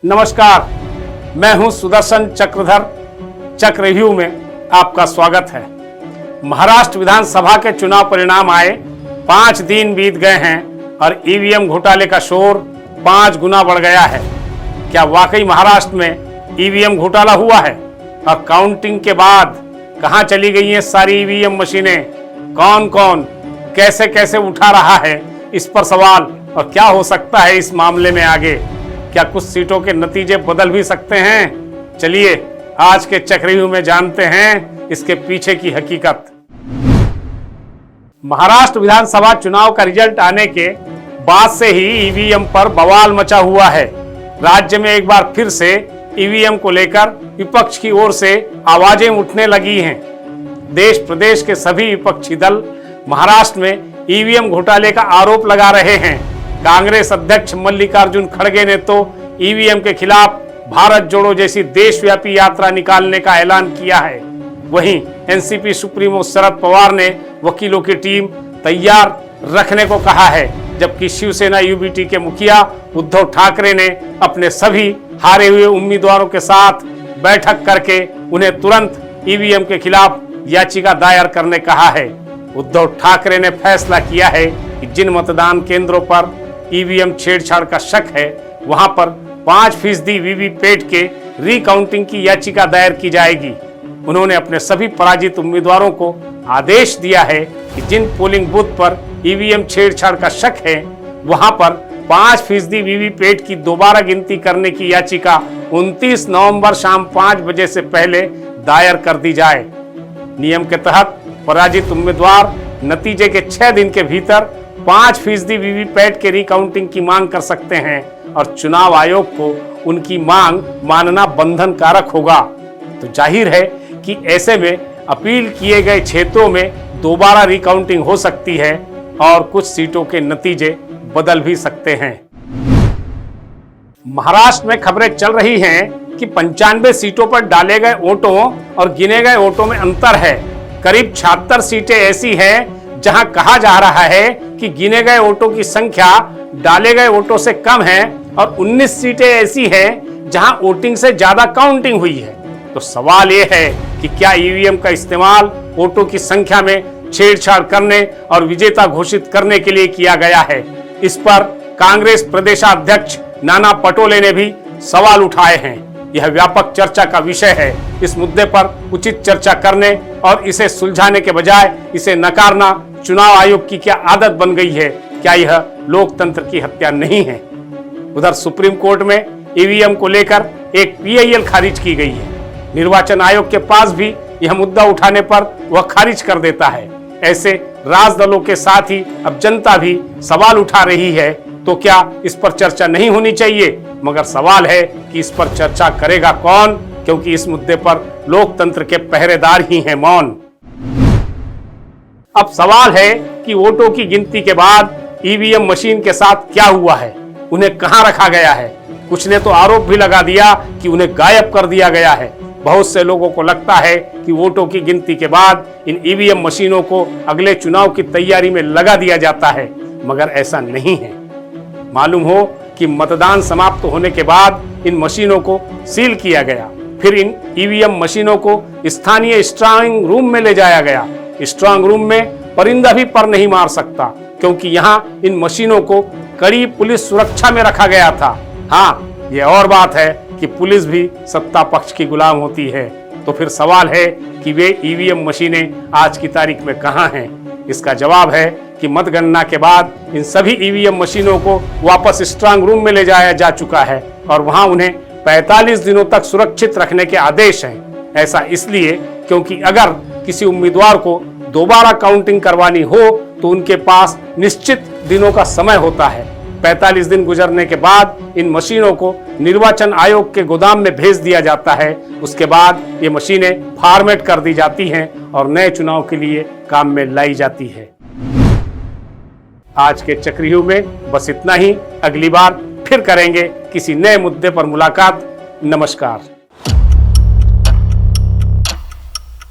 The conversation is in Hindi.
नमस्कार, मैं हूं सुदर्शन चक्रधर। चक्र रिव्यू में आपका स्वागत है। महाराष्ट्र विधानसभा के चुनाव परिणाम आए, 5 दिन बीत गए हैं और ईवीएम घोटाले का शोर 5 गुना बढ़ गया है। क्या वाकई महाराष्ट्र में ईवीएम घोटाला हुआ है? और काउंटिंग के बाद कहां चली गई हैं सारी ईवीएम मशीनें? कौन कौन कैसे कैसे उठा रहा है, इस पर सवाल। और क्या हो सकता है इस मामले में आगे? क्या कुछ सीटों के नतीजे बदल भी सकते हैं? चलिए आज के चक्र रिव्यू में जानते हैं इसके पीछे की हकीकत। महाराष्ट्र विधानसभा चुनाव का रिजल्ट आने के बाद से ही ईवीएम पर बवाल मचा हुआ है। राज्य में एक बार फिर से ईवीएम को लेकर विपक्ष की ओर से आवाजें उठने लगी हैं। देश प्रदेश के सभी विपक्षी दल महाराष्ट्र में ईवीएम घोटाले का आरोप लगा रहे हैं। कांग्रेस अध्यक्ष मल्लिकार्जुन खड़गे ने तो ईवीएम के खिलाफ भारत जोड़ो जैसी देशव्यापी यात्रा निकालने का ऐलान किया है। वहीं एनसीपी सुप्रीमो शरद पवार ने वकीलों की टीम तैयार रखने को कहा है, जबकि शिवसेना यूबीटी के मुखिया उद्धव ठाकरे ने अपने सभी हारे हुए उम्मीदवारों के साथ बैठक करके उन्हें तुरंत ईवीएम के खिलाफ याचिका दायर करने कहा है। उद्धव ठाकरे ने फैसला किया है कि जिन मतदान केंद्रों पर ईवीएम छेड़छाड़ का शक है, वहां पर 5% वीवीपैट के रिकाउंटिंग की याचिका दायर की जाएगी। उन्होंने अपने सभी पराजित उम्मीदवारों को आदेश दिया है कि जिन पोलिंग बूथ पर ईवीएम छेड़छाड़ का शक है, वहां पर 5% वीवीपैट की दोबारा गिनती करने की याचिका 29 नवंबर शाम 5 बजे से पहले दायर कर दी जाए। नियम के तहत पराजित उम्मीदवार नतीजे के 6 दिन के भीतर 5% वीवीपैट के रिकाउंटिंग की मांग कर सकते हैं और चुनाव आयोग को उनकी मांग मानना बंधन कारक होगा। तो जाहिर है कि ऐसे में अपील किए गए क्षेत्रों में दोबारा रिकाउंटिंग हो सकती है और कुछ सीटों के नतीजे बदल भी सकते हैं। महाराष्ट्र में खबरें चल रही हैं कि 95 सीटों पर डाले गए वोटों और गिने गए वोटों में अंतर है। करीब 76 सीटें ऐसी हैं जहां कहा जा रहा है कि गिने गए वोटों की संख्या डाले गए वोटों से कम है और 19 सीटें ऐसी हैं जहां वोटिंग से ज्यादा काउंटिंग हुई है। तो सवाल यह है कि क्या ईवीएम का इस्तेमाल वोटों की संख्या में छेड़छाड़ करने और विजेता घोषित करने के लिए किया गया है? इस पर कांग्रेस प्रदेशाध्यक्ष नाना पटोले ने भी सवाल उठाए हैं। यह व्यापक चर्चा का विषय है। इस मुद्दे पर उचित चर्चा करने और इसे सुलझाने के बजाय इसे नकारना चुनाव आयोग की क्या आदत बन गई है? क्या यह लोकतंत्र की हत्या नहीं है? उधर सुप्रीम कोर्ट में ईवीएम को लेकर एक पीआईएल खारिज की गई है। निर्वाचन आयोग के पास भी यह मुद्दा उठाने पर वह खारिज कर देता है। ऐसे राजदलों के साथ ही अब जनता भी सवाल उठा रही है। तो क्या इस पर चर्चा नहीं होनी चाहिए? मगर सवाल है कि इस पर चर्चा करेगा कौन, क्योंकि इस मुद्दे पर लोकतंत्र के पहरेदार ही हैं मौन। अब सवाल है कि वोटों की गिनती के बाद ईवीएम मशीन के साथ क्या हुआ है, उन्हें कहां रखा गया है? कुछ ने तो आरोप भी लगा दिया कि उन्हें गायब कर दिया गया है। बहुत से लोगों को लगता है कि वोटों की गिनती के बाद इन ईवीएम मशीनों को अगले चुनाव की तैयारी में लगा दिया जाता है, मगर ऐसा नहीं है। मालूम हो कि मतदान समाप्त होने के बाद इन मशीनों को सील किया गया, फिर इन ईवीएम मशीनों को स्थानीय स्ट्रांग रूम में ले जाया गया। स्ट्रांग रूम में परिंदा भी पर नहीं मार सकता, क्योंकि यहाँ इन मशीनों को कड़ी पुलिस सुरक्षा में रखा गया था। हाँ, ये और बात है कि पुलिस भी सत्ता पक्ष की गुलाम होती है। तो फिर सवाल है कि वे ईवीएम मशीनें आज की तारीख में कहाँ हैं? इसका जवाब है कि मतगणना के बाद इन सभी ईवीएम मशीनों को वापस स्ट्रांग रूम में ले जाया जा चुका है और वहां उन्हें 45 दिनों तक सुरक्षित रखने के आदेश हैं। ऐसा इसलिए क्योंकि अगर किसी उम्मीदवार को दोबारा काउंटिंग करवानी हो तो उनके पास निश्चित दिनों का समय होता है। 45 दिन गुजरने के बाद इन मशीनों को निर्वाचन आयोग के गोदाम में भेज दिया जाता है। उसके बाद ये मशीनें फॉर्मेट कर दी जाती हैं और नए चुनाव के लिए काम में लाई जाती है। आज के चक्र रिव्यू में बस इतना ही। अगली बार फिर करेंगे किसी नए मुद्दे पर मुलाकात। नमस्कार।